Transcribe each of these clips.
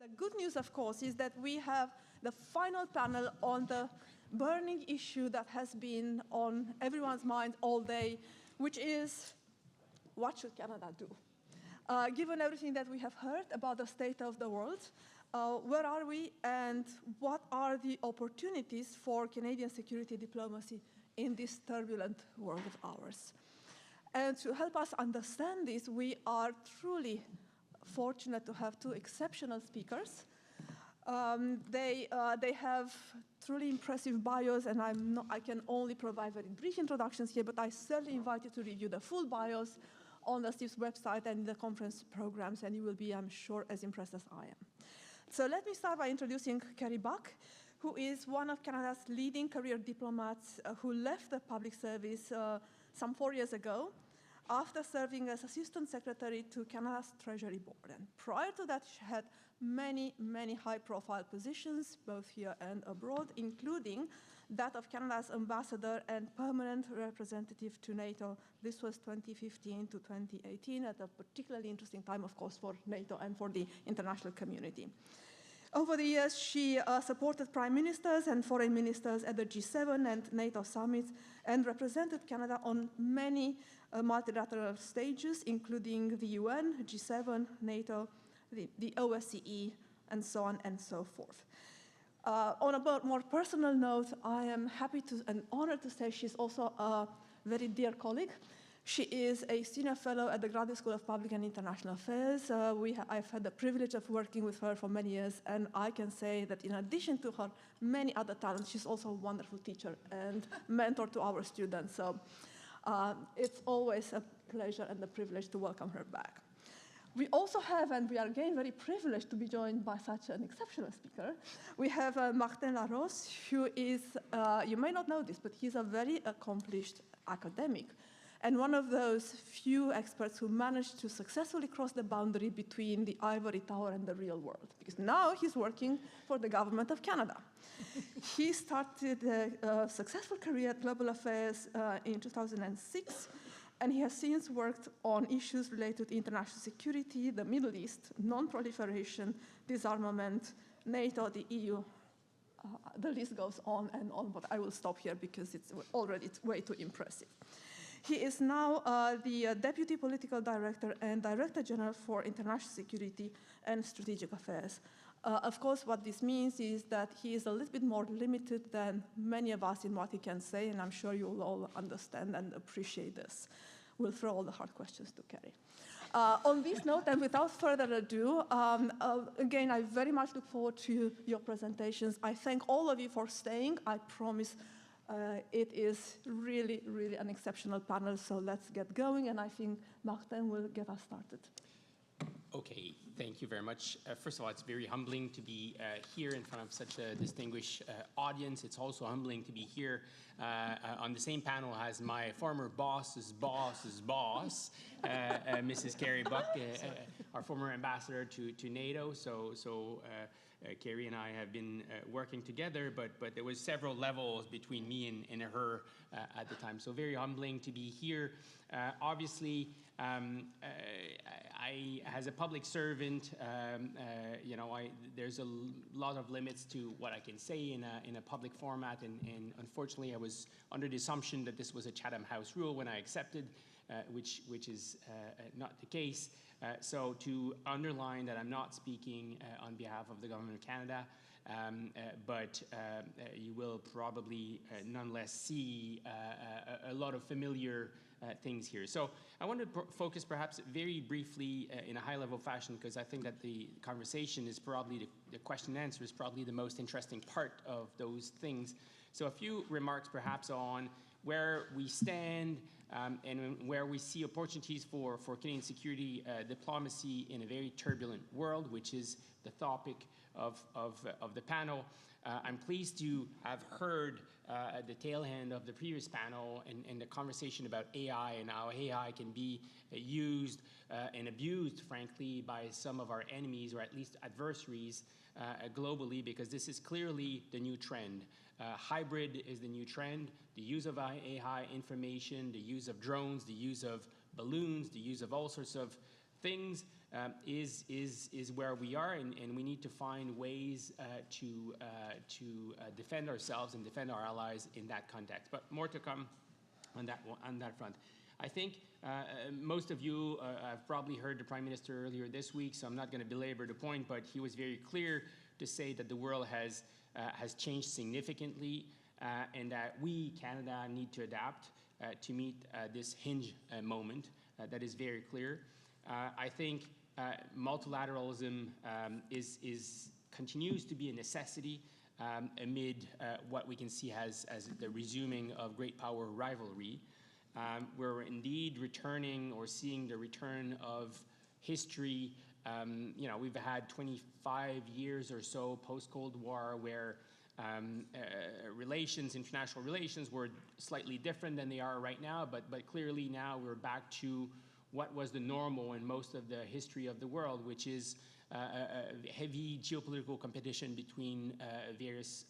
The good news, of course, is that we have the final panel on the burning issue that has been on everyone's mind all day, which is, what should Canada do? Given everything that we have heard about the state of the world, where are we and what are the opportunities for Canadian security diplomacy in this turbulent world of ours? And to help us understand this, we are truly fortunate to have two exceptional speakers. They have truly impressive bios, and I can only provide very brief introductions here, but I certainly invite you to review the full bios on the CIPS website and the conference programs, and you will be, I'm sure, as impressed as I am. So let me start by introducing Kerry Buck, who is one of Canada's leading career diplomats who left the public service some 4 years ago after serving as Assistant Secretary to Canada's Treasury Board. And prior to that, she had many, many high-profile positions, both here and abroad, including that of Canada's Ambassador and Permanent Representative to NATO. This was 2015 to 2018, at a particularly interesting time, of course, for NATO and for the international community. Over the years, she supported prime ministers and foreign ministers at the G7 and NATO summits and represented Canada on many multilateral stages, including the UN, G7, NATO, the OSCE, and so on and so forth. On a more personal note, I am happy and honored to say she's also a very dear colleague. She is a senior fellow at the Graduate School of Public and International Affairs. I've had the privilege of working with her for many years, and I can say that in addition to her many other talents, she's also a wonderful teacher and mentor to our students. So it's always a pleasure and a privilege to welcome her back. We also have, and we are again very privileged to be joined by such an exceptional speaker. We have Martin Larose, who is, you may not know this, but he's a very accomplished academic and one of those few experts who managed to successfully cross the boundary between the ivory tower and the real world, because now he's working for the government of Canada. He started a successful career at Global Affairs in 2006, and he has since worked on issues related to international security, the Middle East, non-proliferation, disarmament, NATO, the EU. The list goes on and on, but I will stop here because it's already way too impressive. He is now the Deputy Political Director and Director General for International Security and Strategic Affairs. Of course, what this means is that he is a little bit more limited than many of us in what he can say, and I'm sure you will all understand and appreciate this. We'll throw all the hard questions to Kerry. On this note, and without further ado, again, I very much look forward to your presentations. I thank all of you for staying. I promise it is really, really an exceptional panel, so let's get going, and I think Martin will get us started. Okay, thank you very much. First of all, it's very humbling to be here in front of such a distinguished audience. It's also humbling to be here on the same panel as my former boss's boss's boss, Mrs. Kerry Buck, our former ambassador to NATO. Kerry and I have been working together, but there was several levels between me and her at the time. So very humbling to be here. Obviously, as a public servant, there's a lot of limits to what I can say in a public format, and unfortunately, I was under the assumption that this was a Chatham House rule when I accepted, which is not the case. So to underline that I'm not speaking on behalf of the Government of Canada, but you will probably nonetheless see a lot of familiar things here. So I want to focus perhaps very briefly in a high-level fashion, because I think that the conversation is probably, the question and answer is probably the most interesting part of those things. So a few remarks perhaps on where we stand and where we see opportunities for Canadian security diplomacy in a very turbulent world, which is the topic of the panel. I'm pleased to have heard at the tail end of the previous panel and the conversation about AI and how AI can be used and abused, frankly, by some of our enemies, or at least adversaries globally, because this is clearly the new trend. Hybrid is the new trend. The use of AI information, the use of drones, the use of balloons, the use of all sorts of things is where we are, and we need to find ways to defend ourselves and defend our allies in that context. But more to come on that front. I think most of you have probably heard the Prime Minister earlier this week, so I'm not going to belabor the point, but he was very clear to say that the world has changed significantly and that we, Canada, need to adapt to meet this hinge moment. That is very clear. I think multilateralism continues to be a necessity amid what we can see as the resuming of great power rivalry. We're indeed returning or seeing the return of history. You know, we've had 25 years or so post-Cold War where international relations were slightly different than they are right now, but clearly now we're back to what was the normal in most of the history of the world, which is heavy geopolitical competition between various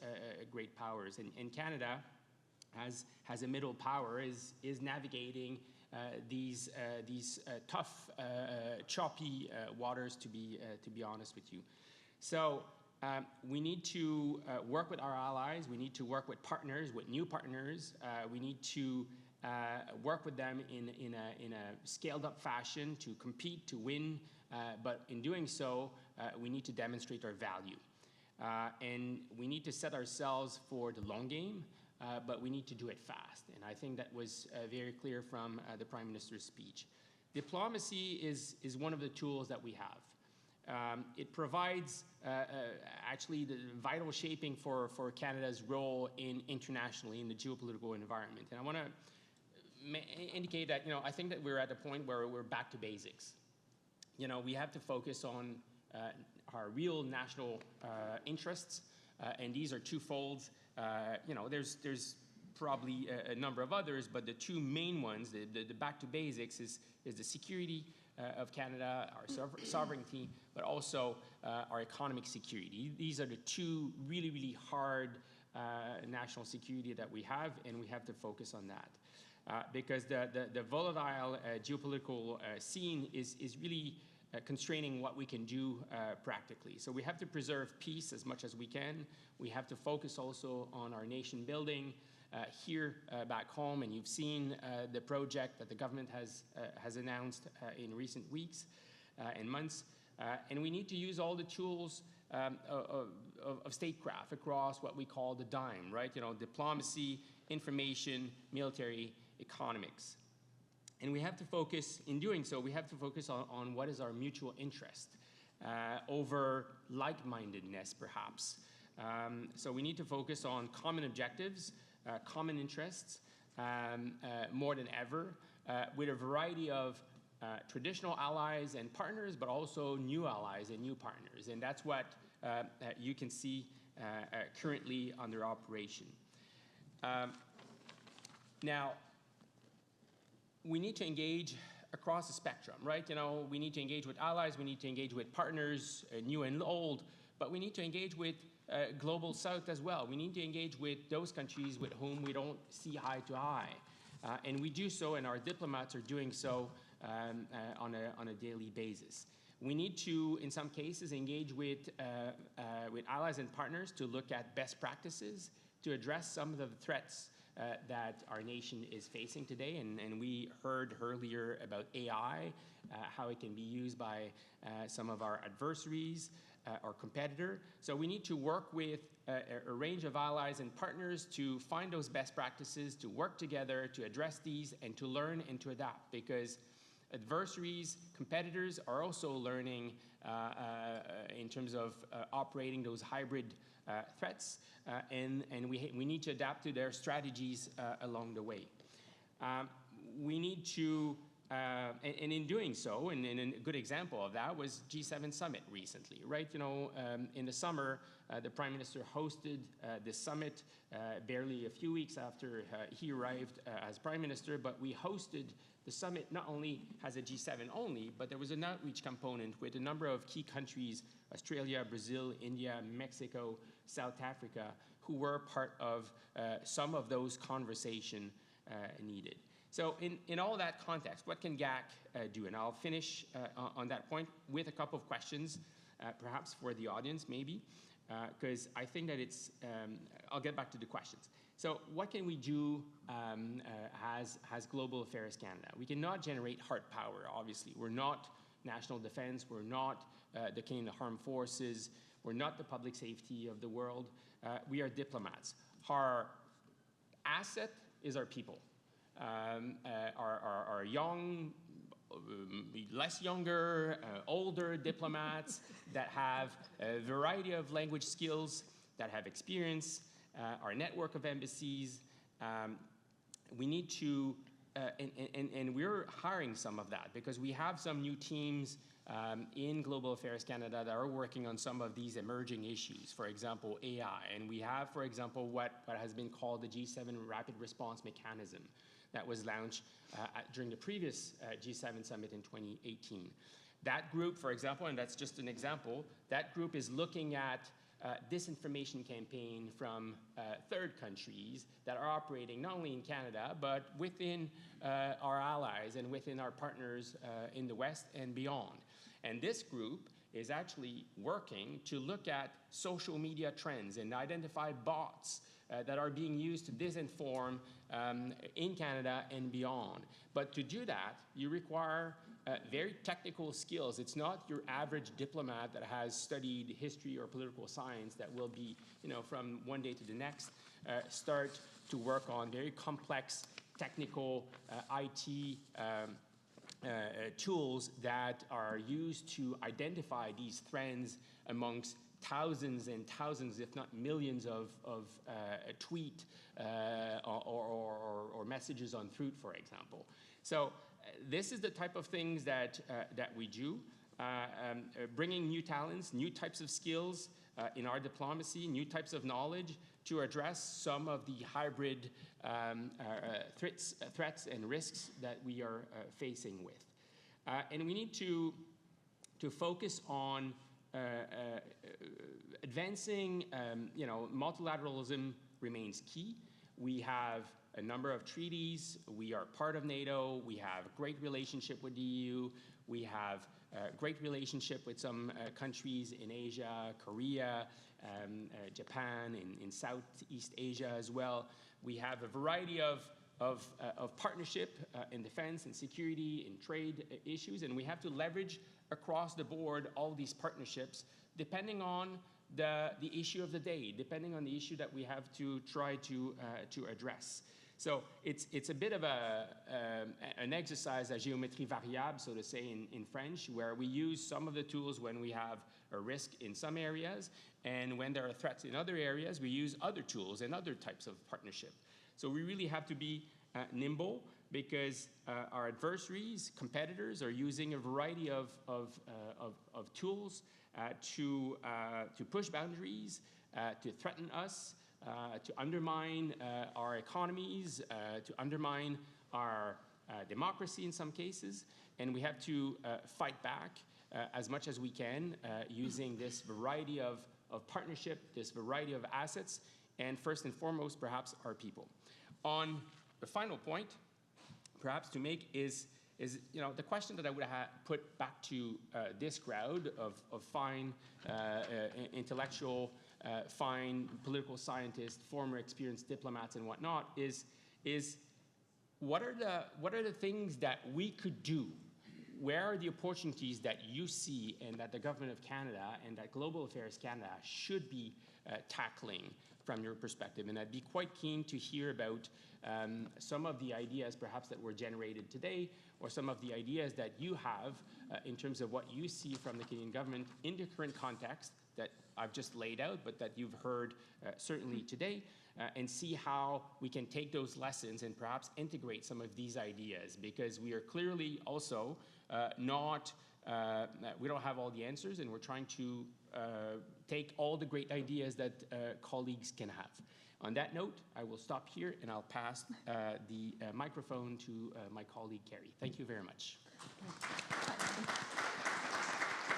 great powers. And Canada, as a middle power, is navigating these tough, choppy waters, to be honest with you. So we need to work with our allies. We need to work with partners, with new partners. We need to work with them in a scaled-up fashion to compete, to win. But in doing so, we need to demonstrate our value. And we need to set ourselves for the long game, but we need to do it fast. And I think that was very clear from the Prime Minister's speech. Diplomacy is one of the tools that we have. It provides actually the vital shaping for Canada's role internationally in the geopolitical environment. And I want to indicate that, I think that we're at a point where we're back to basics. We have to focus on our real national interests, and these are twofold. There's probably a number of others, but the two main ones, the back to basics, is the security of Canada, our sovereignty, but also our economic security. These are the two really, really hard national security that we have, and we have to focus on that. Because the volatile geopolitical scene is really constraining what we can do practically. So we have to preserve peace as much as we can. We have to focus also on our nation building here back home, and you've seen the project that the government has announced in recent weeks and months. And we need to use all the tools of statecraft across what we call the dime, right? Diplomacy, information, military, economics. And we have to focus, in doing so, we have to focus on what is our mutual interest over like-mindedness, perhaps. So we need to focus on common objectives, common interests, more than ever, with a variety of traditional allies and partners, but also new allies and new partners. And that's what you can see currently under operation. Now, we need to engage across the spectrum, right? We need to engage with allies, we need to engage with partners, new and old, but we need to engage with global south as well. We need to engage with those countries with whom we don't see eye to eye. And we do so, and our diplomats are doing so on a daily basis. We need to, in some cases, engage with allies and partners to look at best practices, to address some of the threats that our nation is facing today. And we heard earlier about AI, how it can be used by some of our adversaries, our competitor. So we need to work with a range of allies and partners to find those best practices, to work together, to address these, and to learn and to adapt, because adversaries, competitors are also learning in terms of operating those hybrid threats, and we need to adapt to their strategies along the way. We need to, and in doing so, and a good example of that was G7 summit recently, right? In the summer, the Prime Minister hosted this summit barely a few weeks after he arrived as Prime Minister, but we hosted the summit not only as a G7 only, but there was an outreach component with a number of key countries, Australia, Brazil, India, Mexico, South Africa, who were part of some of those conversations needed. So in all that context, what can GAC do? And I'll finish on that point with a couple of questions, perhaps for the audience, maybe, because I think that it's, I'll get back to the questions. So what can we do as Global Affairs Canada? We cannot generate hard power, obviously. We're not national defense. We're not the Canadian Armed Forces. We're not the public safety of the world. We are diplomats. Our asset is our people. Our young, less younger, older diplomats that have a variety of language skills, that have experience, our network of embassies. We need to, and we're hiring some of that because we have some new teams in Global Affairs Canada that are working on some of these emerging issues, for example, AI. And we have, for example, what has been called the G7 Rapid Response Mechanism that was launched during the previous G7 summit in 2018. That group, for example, and that's just an example, that group is looking at disinformation campaign from third countries that are operating not only in Canada, but within our allies and within our partners in the West and beyond. And this group is actually working to look at social media trends and identify bots that are being used to disinform in Canada and beyond. But to do that, you require very technical skills. It's not your average diplomat that has studied history or political science that will be, from one day to the next, start to work on very complex technical IT tools that are used to identify these trends amongst thousands and thousands, if not millions, of tweet or messages on Truth, for example. So this is the type of things that we do, bringing new talents, new types of skills in our diplomacy, new types of knowledge to address some of the hybrid threats and risks that we are facing with. And we need to focus on advancing, multilateralism remains key. We have a number of treaties. We are part of NATO. We have a great relationship with the EU. We have a great relationship with some countries in Asia, Korea, Japan, in Southeast Asia as well. We have a variety of partnership in defense and security, in trade issues, and we have to leverage across the board all these partnerships depending on the issue of the day, depending on the issue that we have to try to address. So it's a bit of an exercise à géométrie variable, so to say in French, where we use some of the tools when we have a risk in some areas, and when there are threats in other areas, we use other tools and other types of partnership. So we really have to be nimble, because our adversaries, competitors, are using a variety of tools to push boundaries, to threaten us, to undermine our economies, to undermine our democracy in some cases. And we have to fight back as much as we can using this variety of partnership, this variety of assets, and first and foremost, perhaps, our people. On the final point, perhaps to make is the question that I would have put back to this crowd of fine intellectual, fine political scientists, former experienced diplomats and whatnot, is what are the things that we could do? Where are the opportunities that you see and that the Government of Canada and that Global Affairs Canada should be tackling from your perspective? And I'd be quite keen to hear about some of the ideas perhaps that were generated today, or some of the ideas that you have in terms of what you see from the Canadian government in the current context that I've just laid out, but that you've heard certainly today, and see how we can take those lessons and perhaps integrate some of these ideas, because we are clearly also we don't have all the answers, and we're trying to take all the great ideas that colleagues can have. On that note, I will stop here, and I'll pass the microphone to my colleague, Kerry. Thank you very much.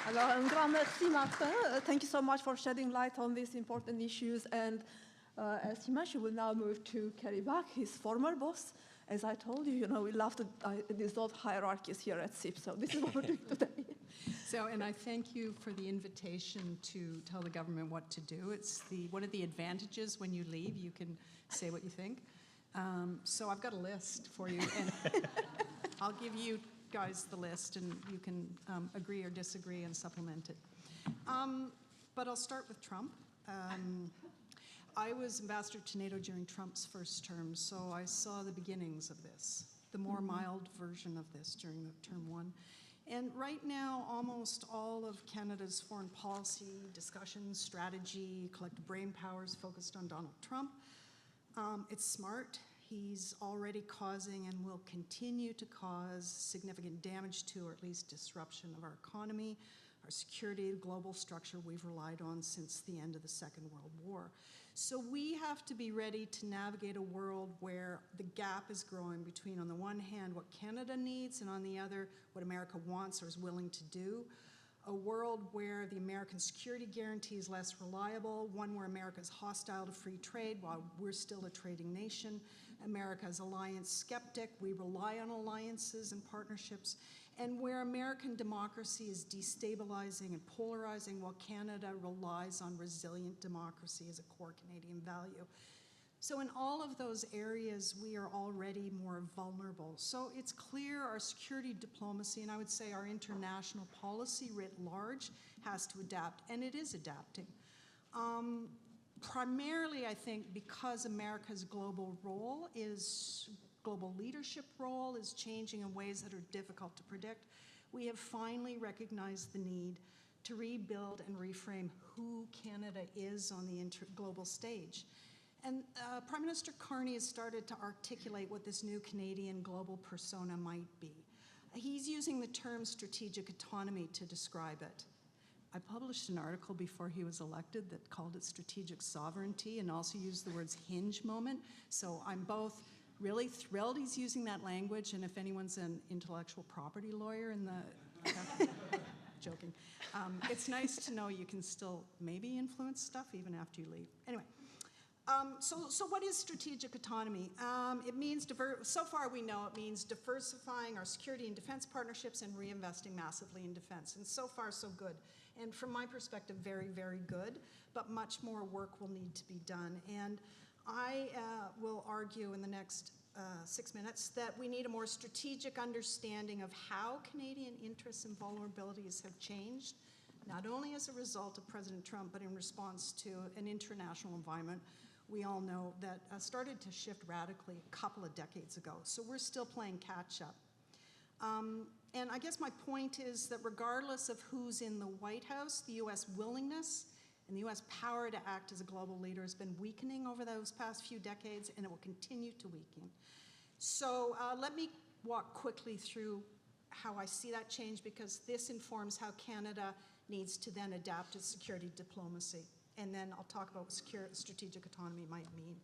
Alors, un grand merci, Martin. Thank you so much for shedding light on these important issues. And As he mentioned, will now move to Kerry Buck, his former boss. As I told you, we love to dissolve hierarchies here at CIPS, so this is what we're doing today. So, and I thank you for the invitation to tell the government what to do. It's one of the advantages when you leave, you can say what you think. So I've got a list for you, and I'll give you guys the list, and you can agree or disagree and supplement it. But I'll start with Trump. I was ambassador to NATO during Trump's first term, so I saw the beginnings of this, the more mild version of this during the term one. And right now, almost all of Canada's foreign policy, discussions, strategy, collective brain power is focused on Donald Trump. It's smart. He's already causing and will continue to cause significant damage to, or at least disruption of our economy, our security, the global structure we've relied on since the end of the Second World War. So we have to be ready to navigate a world where the gap is growing between, on the one hand, what Canada needs, and on the other, what America wants or is willing to do. A world where the American security guarantee is less reliable, one where America is hostile to free trade while we're still a trading nation. America is alliance skeptic, we rely on alliances and partnerships, and where American democracy is destabilizing and polarizing while Canada relies on resilient democracy as a core Canadian value. So in all of those areas, we are already more vulnerable. So it's clear our security diplomacy, and I would say our international policy writ large, has to adapt, and it is adapting. Primarily, I think, because America's global leadership role is changing in ways that are difficult to predict, we have finally recognized the need to rebuild and reframe who Canada is on the global stage. And Prime Minister Carney has started to articulate what this new Canadian global persona might be. He's using the term strategic autonomy to describe it. I published an article before he was elected that called it strategic sovereignty and also used the words hinge moment. So I'm both really thrilled he's using that language, and if anyone's an intellectual property lawyer in the, joking, it's nice to know you can still maybe influence stuff even after you leave. Anyway, so what is strategic autonomy? It means, so far we know it means diversifying our security and defense partnerships and reinvesting massively in defense. And so far, so good. And from my perspective, very, very good, but much more work will need to be done. And I will argue in the next 6 minutes that we need a more strategic understanding of how Canadian interests and vulnerabilities have changed, not only as a result of President Trump, but in response to an international environment we all know that started to shift radically a couple of decades ago. So we're still playing catch up. And I guess my point is that regardless of who's in the White House, the U.S. willingness and the U.S. power to act as a global leader has been weakening over those past few decades, and it will continue to weaken. So let me walk quickly through how I see that change, because this informs how Canada needs to then adapt its security diplomacy. And then I'll talk about what strategic autonomy might mean.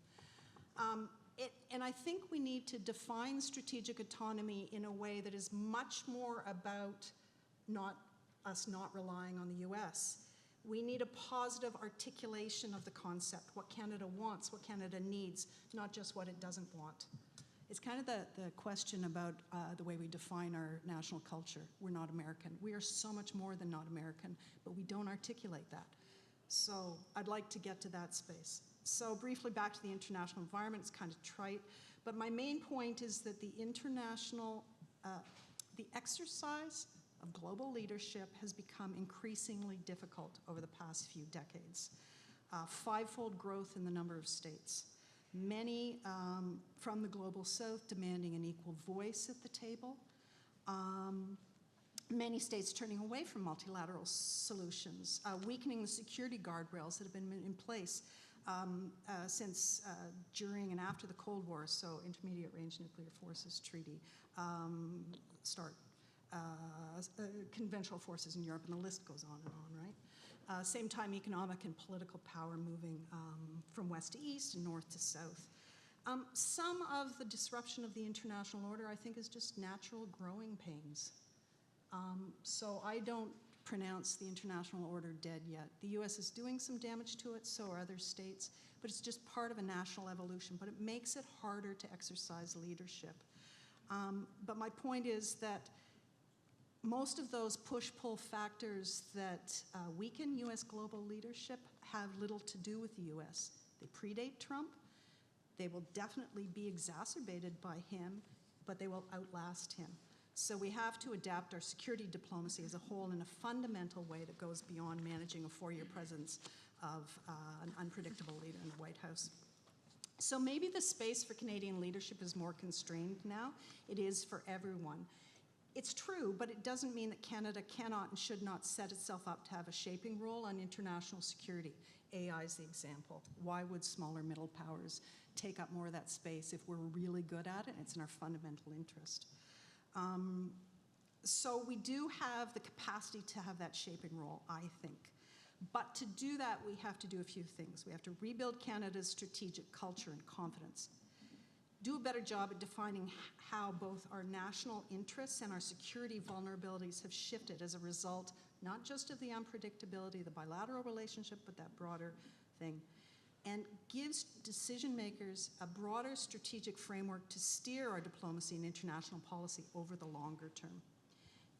And I think we need to define strategic autonomy in a way that is much more about us not relying on the U.S. We need a positive articulation of the concept, what Canada wants, what Canada needs, not just what it doesn't want. It's kind of the question about the way we define our national culture. We're not American. We are so much more than not American, but we don't articulate that. So I'd like to get to that space. So briefly back to the international environment, it's kind of trite, but my main point is that the exercise of global leadership has become increasingly difficult over the past few decades. Fivefold growth in the number of states. Many from the global south demanding an equal voice at the table. Many states turning away from multilateral solutions, weakening the security guardrails that have been in place since during and after the Cold War, so Intermediate Range Nuclear Forces Treaty, conventional forces in Europe, and the list goes on and on, right? Same time, economic and political power moving from west to east and north to south. Some of the disruption of the international order, I think, is just natural growing pains. So I don't pronounced the international order dead yet. The US is doing some damage to it, so are other states, but it's just part of a national evolution, but it makes it harder to exercise leadership. But my point is that most of those push-pull factors that weaken US global leadership have little to do with the US. They predate Trump. They will definitely be exacerbated by him, but they will outlast him. So we have to adapt our security diplomacy as a whole in a fundamental way that goes beyond managing a 4-year presence of an unpredictable leader in the White House. So maybe the space for Canadian leadership is more constrained now. It is for everyone. It's true, but it doesn't mean that Canada cannot and should not set itself up to have a shaping role on international security. AI is the example. Why would smaller middle powers take up more of that space if we're really good at it and it's in our fundamental interest? So we do have the capacity to have that shaping role, I think. But to do that, we have to do a few things. We have to rebuild Canada's strategic culture and confidence. Do a better job at defining how both our national interests and our security vulnerabilities have shifted as a result, not just of the unpredictability of the bilateral relationship, but that broader thing. And gives decision makers a broader strategic framework to steer our diplomacy and international policy over the longer term.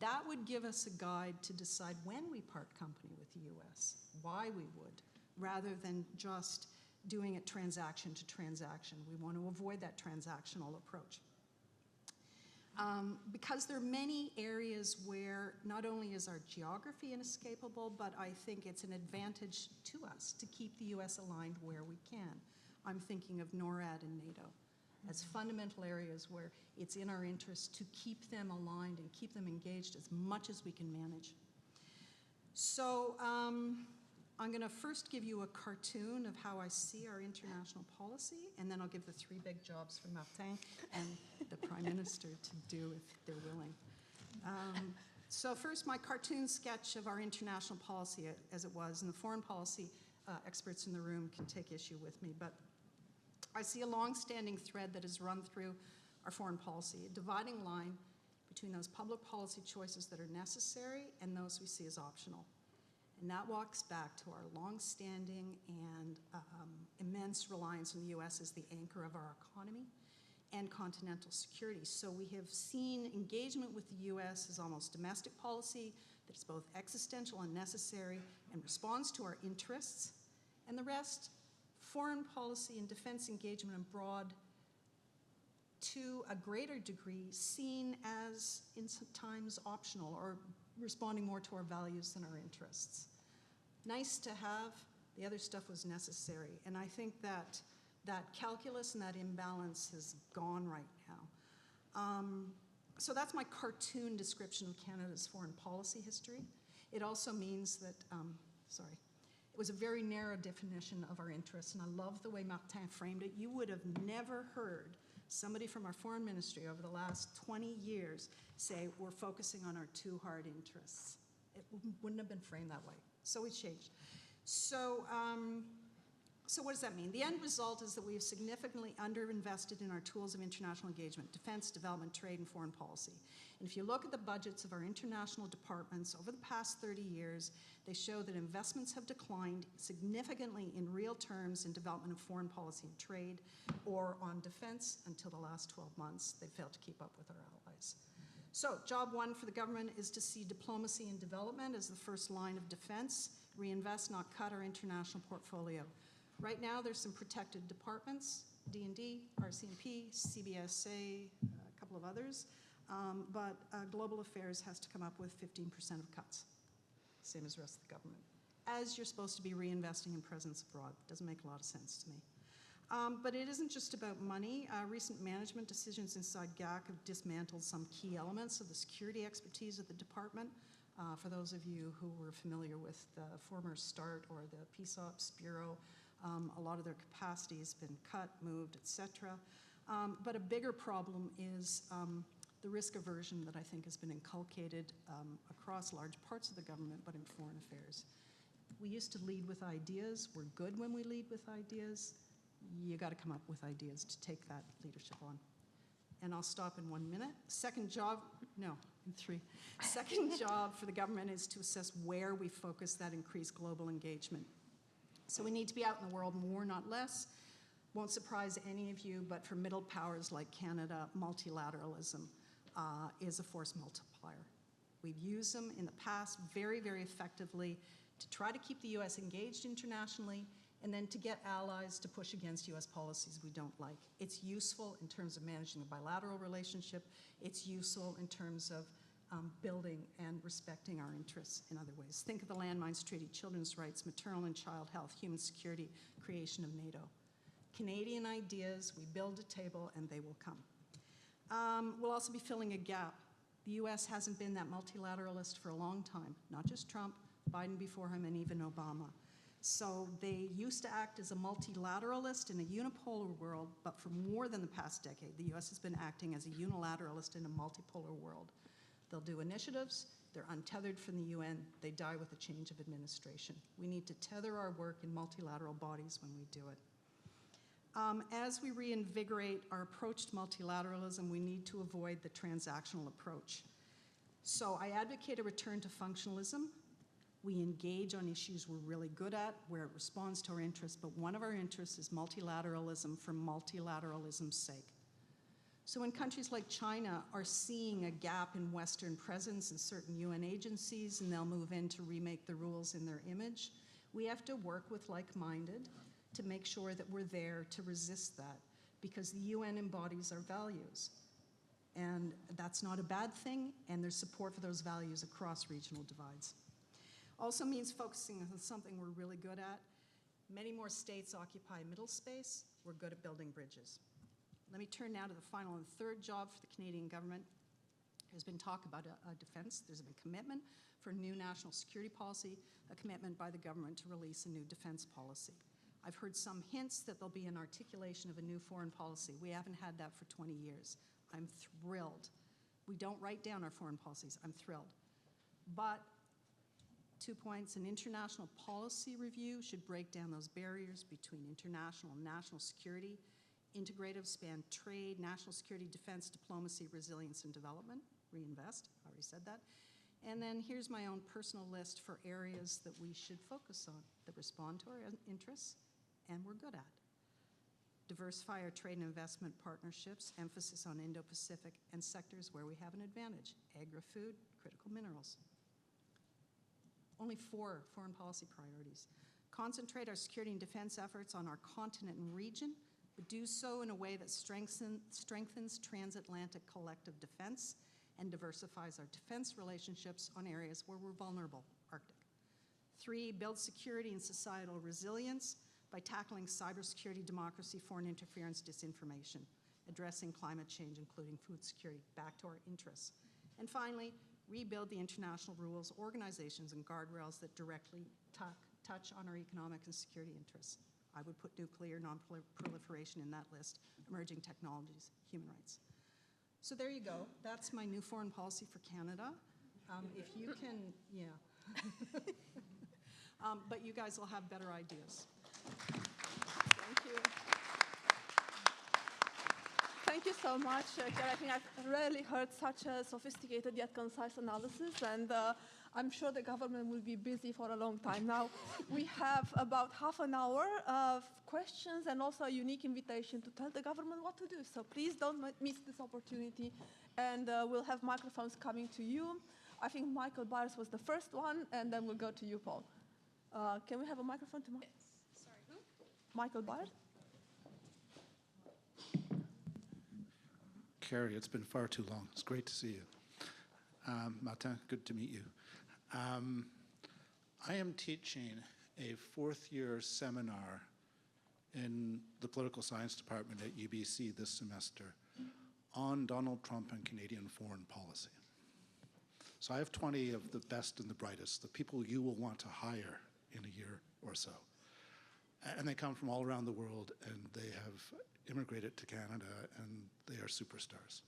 That would give us a guide to decide when we part company with the US, why we would, rather than just doing it transaction to transaction. We want to avoid that transactional approach. Because there are many areas where not only is our geography inescapable, but I think it's an advantage to us to keep the US aligned where we can. I'm thinking of NORAD and NATO as fundamental areas where it's in our interest to keep them aligned and keep them engaged as much as we can manage. So I'm going to first give you a cartoon of how I see our international policy, and then I'll give the 3 big jobs for Martin and the Prime Minister to do if they're willing. So first, my cartoon sketch of our international policy as it was, and the foreign policy experts in the room can take issue with me, but I see a long-standing thread that is run through our foreign policy, a dividing line between those public policy choices that are necessary and those we see as optional. And that walks back to our long-standing and immense reliance on the US as the anchor of our economy and continental security. So we have seen engagement with the US as almost domestic policy that is both existential and necessary and responds to our interests, and the rest, foreign policy and defense engagement abroad, to a greater degree seen as in sometimes optional or responding more to our values than our interests. Nice to have, the other stuff was necessary. And I think that that calculus and that imbalance is gone right now. So that's my cartoon description of Canada's foreign policy history. It also means that, it was a very narrow definition of our interests, and I love the way Martin framed it. You would have never heard somebody from our foreign ministry over the last 20 years say, we're focusing on our 2 hard interests. It wouldn't have been framed that way. So we changed. So what does that mean? The end result is that we have significantly underinvested in our tools of international engagement, defense, development, trade, and foreign policy. And if you look at the budgets of our international departments over the past 30 years, they show that investments have declined significantly in real terms in development of foreign policy and trade, or on defense until the last 12 months. They failed to keep up with our allies. So job 1 for the government is to see diplomacy and development as the first line of defense, reinvest, not cut our international portfolio. Right now, there's some protected departments, D&D, RCMP, CBSA, a couple of others, but Global Affairs has to come up with 15% of cuts, same as the rest of the government, as you're supposed to be reinvesting in presence abroad. Doesn't make a lot of sense to me. But it isn't just about money. Recent management decisions inside GAC have dismantled some key elements of the security expertise of the department. For those of you who were familiar with the former START or the Peace Ops Bureau, a lot of their capacity has been cut, moved, etc. But a bigger problem is the risk aversion that I think has been inculcated across large parts of the government, but in foreign affairs. We used to lead with ideas. We're good when we lead with ideas. You got to come up with ideas to take that leadership on. and I'll stop in 1 minute. Second job, no, in 3. Second job for the government is to assess where we focus that increased global engagement. So we need to be out in the world more, not less. Won't surprise any of you, but for middle powers like Canada, multilateralism is a force multiplier. We've used them in the past very, very effectively to try to keep the US engaged internationally and then to get allies to push against US policies we don't like. It's useful in terms of managing the bilateral relationship. It's useful in terms of building and respecting our interests in other ways. Think of the Landmines Treaty, children's rights, maternal and child health, human security, creation of NATO. Canadian ideas, we build a table and they will come. We'll also be filling a gap. The US hasn't been that multilateralist for a long time, not just Trump, Biden before him, and even Obama. So they used to act as a multilateralist in a unipolar world, but for more than the past decade, the US has been acting as a unilateralist in a multipolar world. They'll do initiatives, they're untethered from the UN, they die with a change of administration. We need to tether our work in multilateral bodies when we do it. As we reinvigorate our approach to multilateralism, we need to avoid the transactional approach. So I advocate a return to functionalism. We engage on issues we're really good at, where it responds to our interests, but one of our interests is multilateralism for multilateralism's sake. So when countries like China are seeing a gap in Western presence in certain UN agencies, and they'll move in to remake the rules in their image, we have to work with like-minded to make sure that we're there to resist that, because the UN embodies our values. And that's not a bad thing, and there's support for those values across regional divides. Also means focusing on something we're really good at. Many more states occupy middle space. We're good at building bridges. Let me turn now to the final and third job for the Canadian government. There's been talk about defense. There's been commitment for new national security policy, a commitment by the government to release a new defense policy. I've heard some hints that there'll be an articulation of a new foreign policy. We haven't had that for 20 years. I'm thrilled. We don't write down our foreign policies. I'm thrilled. But 2 points, an international policy review should break down those barriers between international and national security. Integrative span trade, national security, defense, diplomacy, resilience, and development. Reinvest, I already said that. And then here's my own personal list for areas that we should focus on that respond to our interests and we're good at. Diversify our trade and investment partnerships, emphasis on Indo-Pacific and sectors where we have an advantage, agri-food, critical minerals. Only 4 foreign policy priorities. Concentrate our security and defense efforts on our continent and region, but do so in a way that strengthens transatlantic collective defense and diversifies our defense relationships on areas where we're vulnerable, Arctic. 3, build security and societal resilience by tackling cybersecurity, democracy, foreign interference, disinformation, addressing climate change, including food security, back to our interests. And finally, rebuild the international rules, organizations, and guardrails that directly touch on our economic and security interests. I would put nuclear non-proliferation in that list, emerging technologies, human rights. So there you go. That's my new foreign policy for Canada. If you can, yeah. But you guys will have better ideas. Thank you. Thank you so much, Kerry. I think I've rarely heard such a sophisticated yet concise analysis, and I'm sure the government will be busy for a long time. Now, we have about half an hour of questions and also a unique invitation to tell the government what to do. So please don't miss this opportunity, and we'll have microphones coming to you. I think Michael Byers was the first one, and then we'll go to you, Paul. Can we have a microphone to Michael? Sorry, who? Michael Byers. Kerry, it's been far too long. It's great to see you. Martin, good to meet you. I am teaching a 4th-year seminar in the political science department at UBC this semester on Donald Trump and Canadian foreign policy. So I have 20 of the best and the brightest, the people you will want to hire in a year or so. And they come from all around the world, and they have immigrated to Canada, and they are superstars.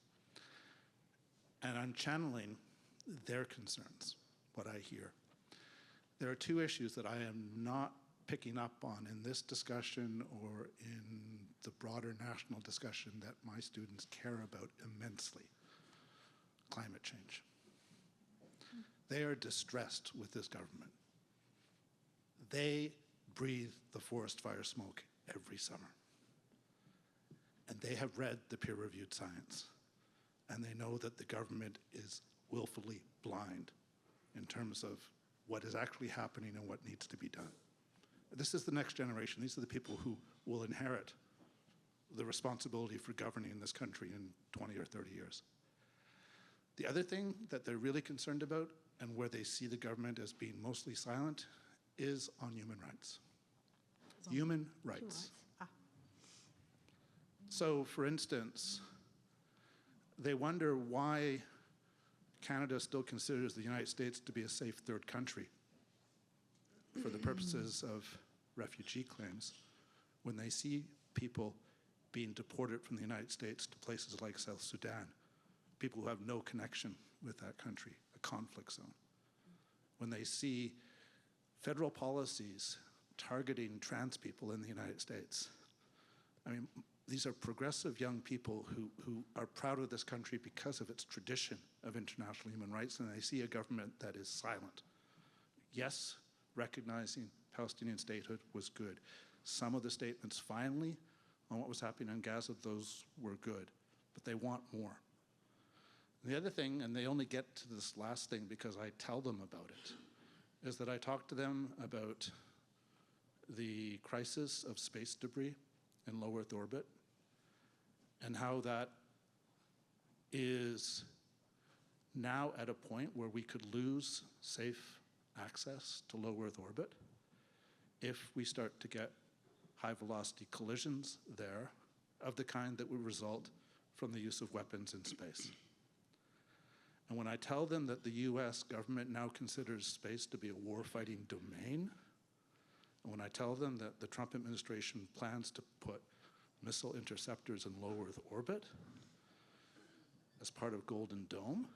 And I'm channeling their concerns, what I hear. There are 2 issues that I am not picking up on in this discussion or in the broader national discussion that my students care about immensely, climate change. They are distressed with this government. They breathe the forest fire smoke every summer. And they have read the peer-reviewed science. And they know that the government is willfully blind in terms of what is actually happening and what needs to be done. This is the next generation. These are the people who will inherit the responsibility for governing this country in 20 or 30 years. The other thing that they're really concerned about, and where they see the government as being mostly silent, is on human rights. Human rights. So, for instance, they wonder why Canada still considers the United States to be a safe third country for the purposes of refugee claims when they see people being deported from the United States to places like South Sudan, people who have no connection with that country, a conflict zone. When they see federal policies targeting trans people in the United States. I mean, these are progressive young people who are proud of this country because of its tradition of international human rights, and they see a government that is silent. Yes, recognizing Palestinian statehood was good. Some of the statements finally on what was happening in Gaza, those were good, but they want more. And the other thing, and they only get to this last thing because I tell them about it, is that I talk to them about the crisis of space debris in low Earth orbit and how that is now at a point where we could lose safe access to low Earth orbit if we start to get high velocity collisions there of the kind that would result from the use of weapons in space. And when I tell them that the US government now considers space to be a war-fighting domain, and when I tell them that the Trump administration plans to put missile interceptors in low Earth orbit as part of Golden Dome,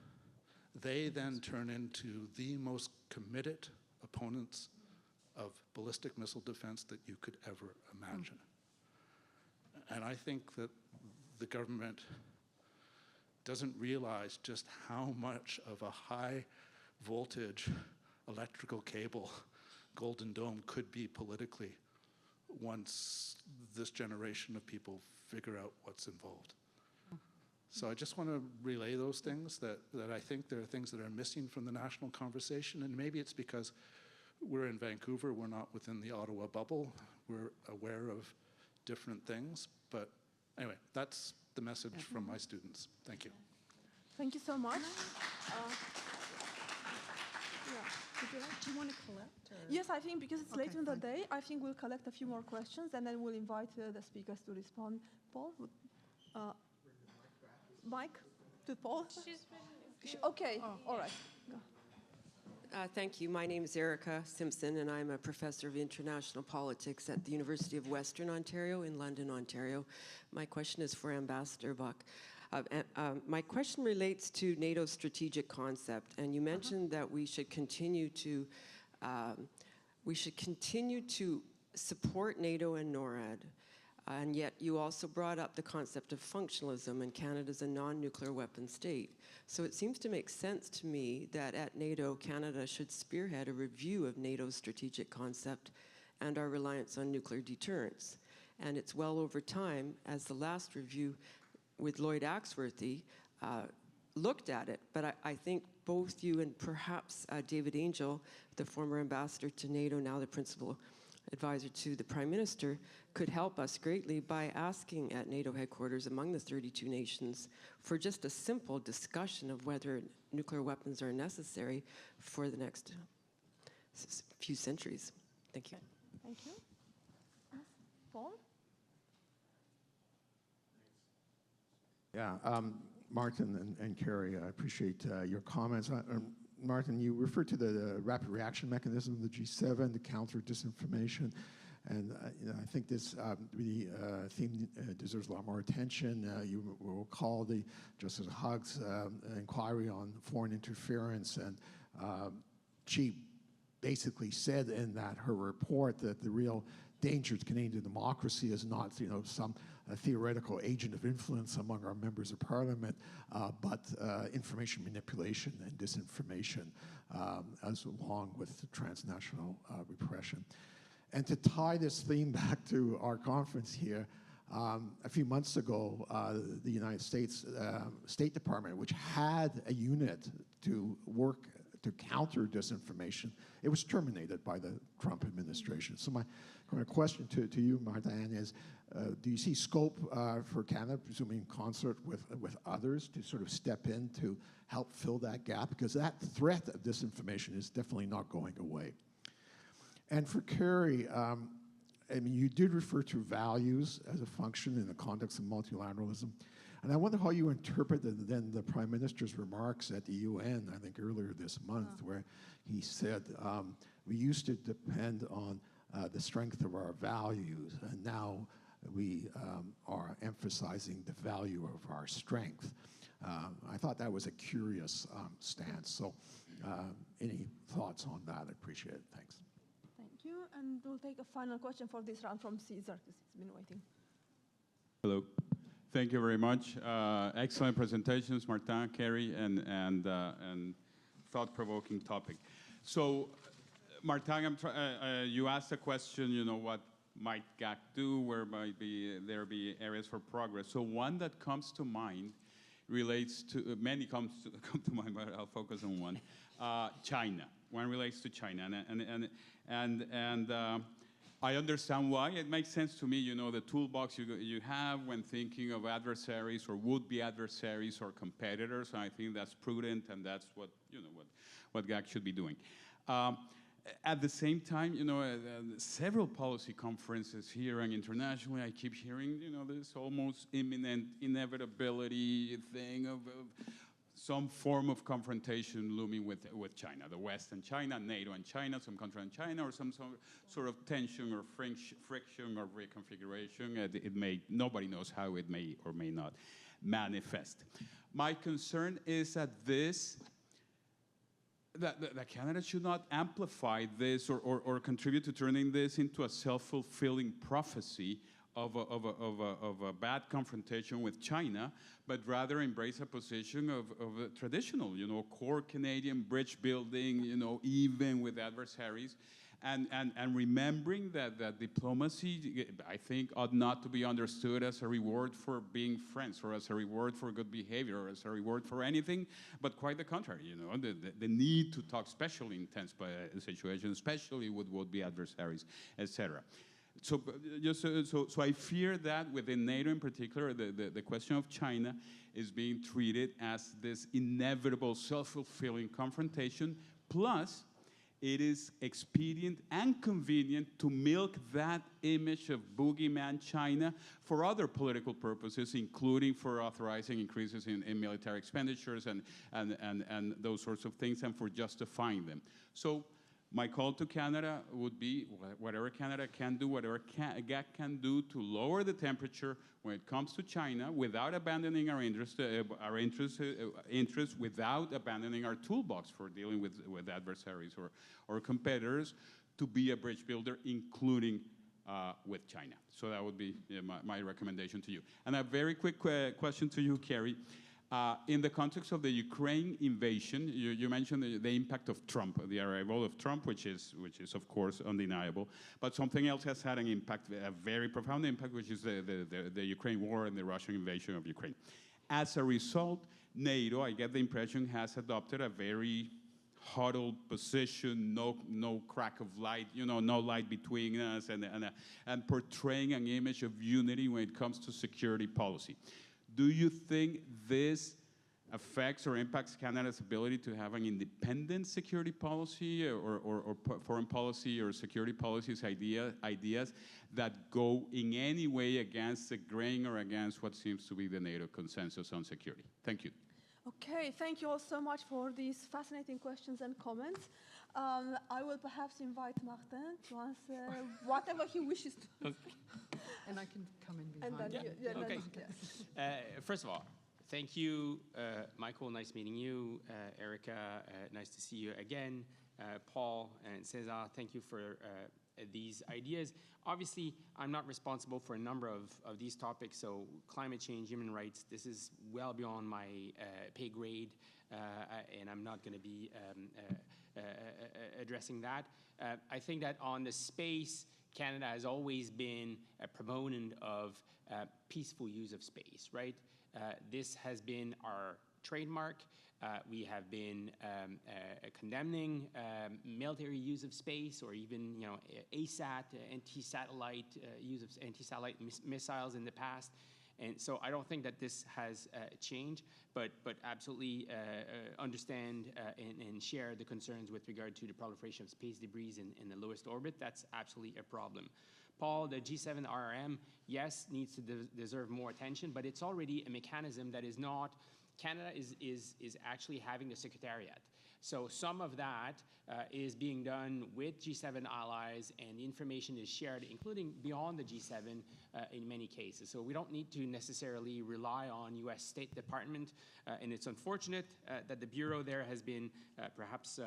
they then turn into the most committed opponents of ballistic missile defense that you could ever imagine. And I think that the government doesn't realize just how much of a high voltage electrical cable Golden Dome could be politically once this generation of people figure out what's involved. So I just want to relay those things that I think there are things that are missing from the national conversation, and maybe it's because we're in Vancouver, we're not within the Ottawa bubble, we're aware of different things, but anyway, that's the message from my students. Thank you. Thank you so much. Do you want to collect? Or? Yes, I think because it's Okay, late in the fine. day, I think we'll collect a few more questions and then we'll invite the speakers to respond. Paul? Mike? To Paul? Okay, all right. Go. Thank you. My name is Erica Simpson, and I'm a professor of international politics at the University of Western Ontario in London, Ontario. My question is for Ambassador Buck. My question relates to NATO's strategic concept, and you mentioned that we should continue to support NATO and NORAD. And yet you also brought up the concept of functionalism, and Canada's a non-nuclear weapon state. So it seems to make sense to me that at NATO, Canada should spearhead a review of NATO's strategic concept and our reliance on nuclear deterrence. And it's well over time, as the last review with Lloyd Axworthy looked at it. But I think both you and perhaps David Angel, the former ambassador to NATO, now the principal advisor to the Prime Minister, could help us greatly by asking at NATO headquarters among the 32 nations for just a simple discussion of whether nuclear weapons are necessary for the next few centuries. Thank you. Thank you. Yes. Paul? Yeah, Martin and Kerry, I appreciate your comments. Martin, you referred to the rapid reaction mechanism of the G7 to counter disinformation, and I think this theme deserves a lot more attention. You will recall the Justice Hog's inquiry on foreign interference, and she basically said in that her report that the real danger to Canadian democracy is not some a theoretical agent of influence among our members of parliament, but information manipulation and disinformation, as along with transnational repression. And to tie this theme back to our conference here, a few months ago, the United States State Department, which had a unit to work to counter disinformation, it was terminated by the Trump administration. So my question to you, Martin, is do you see scope for Canada, presumably in concert with others, to sort of step in to help fill that gap? Because that threat of disinformation is definitely not going away. And for Kerry, I mean, you did refer to values as a function in the context of multilateralism. And I wonder how you interpreted then the Prime Minister's remarks at the UN, I think earlier this month, where he said, we used to depend on the strength of our values, and now we are emphasizing the value of our strength. I thought that was a curious stance. So any thoughts on that? I appreciate it. Thanks. Thank you. And we'll take a final question for this round from Cesar, because he's been waiting. Hello. Thank you very much. Excellent presentations, Martin, Kerry, and thought-provoking topic. So, Martin, you asked a question, you know, what might GAC do, where might there be areas for progress. So one that comes to mind relates to, many come to mind, but I'll focus on one, China. One relates to China, and I understand why. It makes sense to me, you know, the toolbox you have when thinking of adversaries or would-be adversaries or competitors. I think that's prudent, and that's what, you know, what GAC should be doing. At the same time, you know, several policy conferences here and internationally, I keep hearing, you know, this almost imminent inevitability thing of some form of confrontation looming with China, the West and China, NATO and China, some country and China, or some sort of tension or friction or reconfiguration. Nobody knows how it may or may not manifest. My concern is that that Canada should not amplify this or contribute to turning this into a self-fulfilling prophecy of a bad confrontation with China, but rather embrace a position of a traditional, you know, core Canadian bridge building, you know, even with adversaries, and remembering that diplomacy, I think, ought not to be understood as a reward for being friends, or as a reward for good behavior, or as a reward for anything, but quite the contrary, you know, the need to talk, especially in tense situations, especially with would-be adversaries, etc. So I fear that within NATO in particular, the question of China is being treated as this inevitable self-fulfilling confrontation, plus it is expedient and convenient to milk that image of boogeyman China for other political purposes, including for authorizing increases in military expenditures and those sorts of things, and for justifying them. So my call to Canada would be whatever Canada can do, whatever GAC can do to lower the temperature when it comes to China without abandoning our interests, without abandoning our toolbox for dealing with adversaries or competitors, to be a bridge builder, including with China. So that would be my recommendation to you. And a very quick question to you, Kerry. In the context of the Ukraine invasion, you mentioned the impact of Trump, the arrival of Trump, which is of course undeniable. But something else has had an impact, a very profound impact, which is the Ukraine war and the Russian invasion of Ukraine. As a result, NATO, I get the impression, has adopted a very huddled position, no crack of light, you know, no light between us, and portraying an image of unity when it comes to security policy. Do you think this affects or impacts Canada's ability to have an independent security policy or foreign policy or security policies ideas that go in any way against the grain or against what seems to be the NATO consensus on security? Thank you. Okay, thank you all so much for these fascinating questions and comments. I will perhaps invite Martin to answer whatever he wishes to. And I can come in behind. And then Okay. First of all, thank you, Michael. Nice meeting you. Erica, nice to see you again. Paul and Cesar, thank you for these ideas. Obviously, I'm not responsible for a number of these topics, so climate change, human rights, this is well beyond my pay grade, and I'm not going to be addressing that. I think that on the space, Canada has always been a proponent of peaceful use of space, right? This has been our trademark. We have been condemning military use of space, or even, you know, ASAT, anti-satellite use of anti-satellite missiles in the past. And so I don't think that this has changed, but absolutely understand and share the concerns with regard to the proliferation of space debris in the lowest orbit. That's absolutely a problem. Paul, the G7 RRM, yes, needs to deserve more attention, but it's already a mechanism that is not, Canada is actually having a secretariat. So some of that is being done with G7 allies, and the information is shared, including beyond the G7 in many cases. So we don't need to necessarily rely on US State Department, and it's unfortunate that the Bureau there has been perhaps,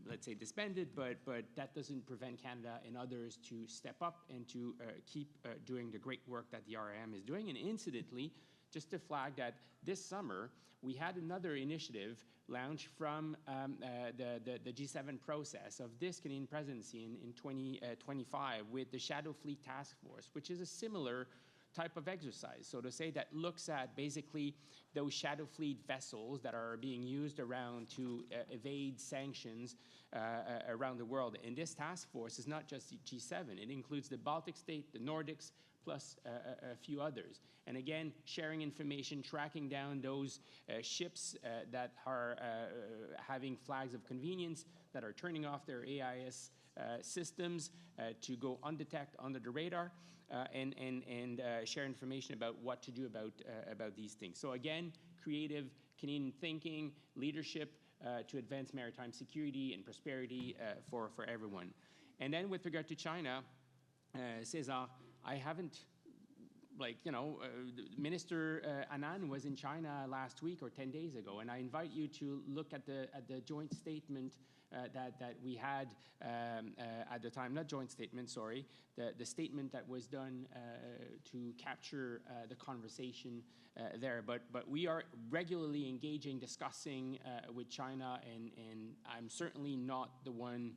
let's say, disbanded, but that doesn't prevent Canada and others to step up and to keep doing the great work that the RRM is doing. And incidentally, just to flag that this summer, we had another initiative launched from the G7 process of this Canadian presidency in 2025 with the Shadow Fleet Task Force, which is a similar type of exercise. So to say that looks at basically those shadow fleet vessels that are being used around to evade sanctions around the world. And this task force is not just the G7. It includes the Baltic state, the Nordics, plus a few others. And again, sharing information, tracking down those ships that are having flags of convenience, that are turning off their AIS systems to go undetected under the radar, and share information about what to do about these things. So again, creative Canadian thinking, leadership to advance maritime security and prosperity for everyone. And then with regard to China, César, I haven't, Minister Annan was in China last week or 10 days ago, and I invite you to look at the joint statement that we had at the time, not joint statement, sorry, the statement that was done to capture the conversation there. But we are regularly engaging, discussing with China, and I'm certainly not the one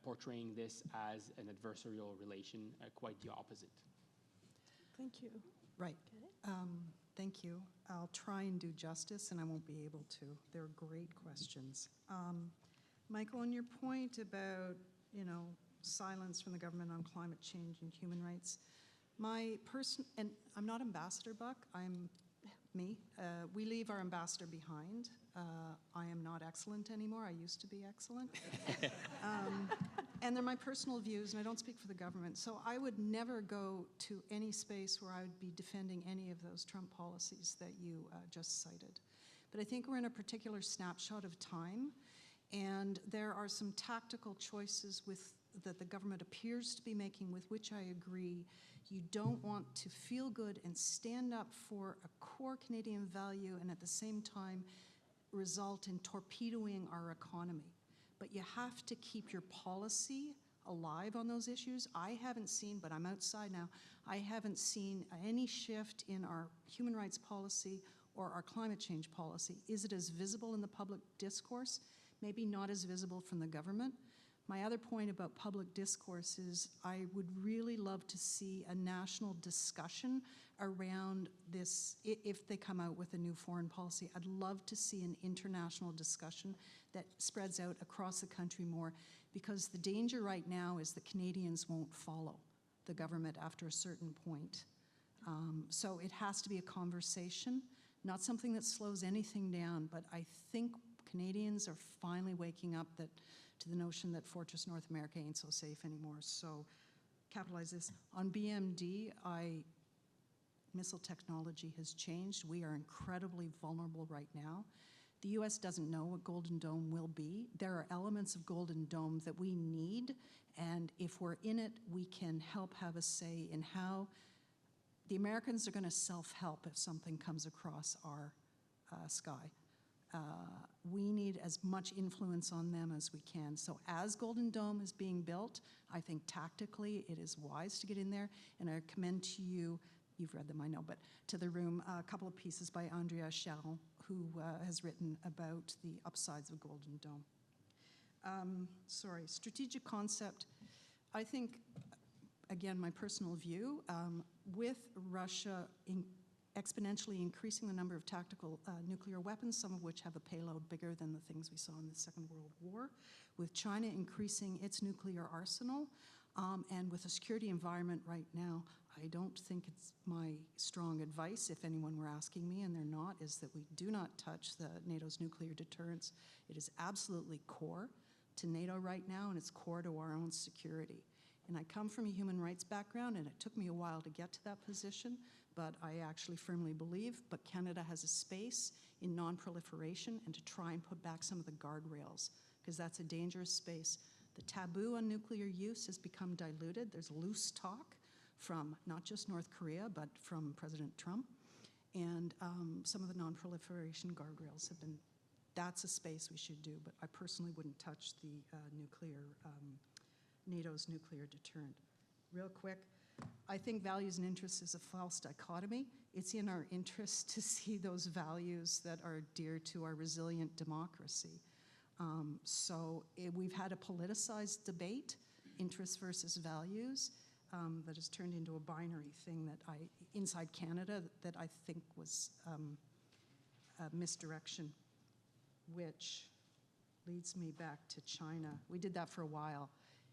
portraying this as an adversarial relation, quite the opposite. Thank you. Right. Thank you. I'll try and do justice, and I won't be able to. They're great questions. Michael, on your point about, silence from the government on climate change and human rights, and I'm not Ambassador Buck, I'm me. We leave our ambassador behind. I am not excellent anymore. I used to be excellent. And they're my personal views, and I don't speak for the government. So I would never go to any space where I would be defending any of those Trump policies that you just cited. But I think we're in a particular snapshot of time, and there are some tactical choices that the government appears to be making, with which I agree. You don't want to feel good and stand up for a core Canadian value and at the same time result in torpedoing our economy. But you have to keep your policy alive on those issues. I haven't seen, but I'm outside now, I haven't seen any shift in our human rights policy or our climate change policy. Is it as visible in the public discourse? Maybe not as visible from the government. My other point about public discourse is I would really love to see a national discussion around this. If they come out with a new foreign policy, I'd love to see an international discussion that spreads out across the country more, because the danger right now is that Canadians won't follow the government after a certain point. So it has to be a conversation, not something that slows anything down, but I think Canadians are finally waking up to the notion that Fortress North America ain't so safe anymore. So capitalize this. On BMD, missile technology has changed. We are incredibly vulnerable right now. The US doesn't know what Golden Dome will be. There are elements of Golden Dome that we need, and if we're in it, we can help have a say in how the Americans are going to self-help if something comes across our sky. we need as much influence on them as we can. So as Golden Dome is being built, I think tactically it is wise to get in there, and I commend to you, you've read them, I know, but to the room, a couple of pieces by Andrea Schell, who has written about the upsides of Golden Dome. Strategic concept. I think, again, my personal view, with Russia exponentially increasing the number of tactical nuclear weapons, some of which have a payload bigger than the things we saw in the Second World War, with China increasing its nuclear arsenal, and with the security environment right now, I don't think it's my strong advice, if anyone were asking me, and they're not, is that we do not touch the NATO's nuclear deterrence. It is absolutely core to NATO right now, and it's core to our own security. And I come from a human rights background, and it took me a while to get to that position, but I actually firmly believe, but Canada has a space in non-proliferation and to try and put back some of the guardrails, because that's a dangerous space. The taboo on nuclear use has become diluted. There's loose talk from not just North Korea, but from President Trump. And some of the non-proliferation guardrails have been, that's a space we should do, but I personally wouldn't touch the NATO's nuclear deterrent. Real quick, I think values and interests is a false dichotomy. It's in our interest to see those values that are dear to our resilient democracy. We've had a politicized debate, interests versus values, that has turned into a binary thing that inside Canada, that I think was a misdirection, which leads me back to China. We did that for a while.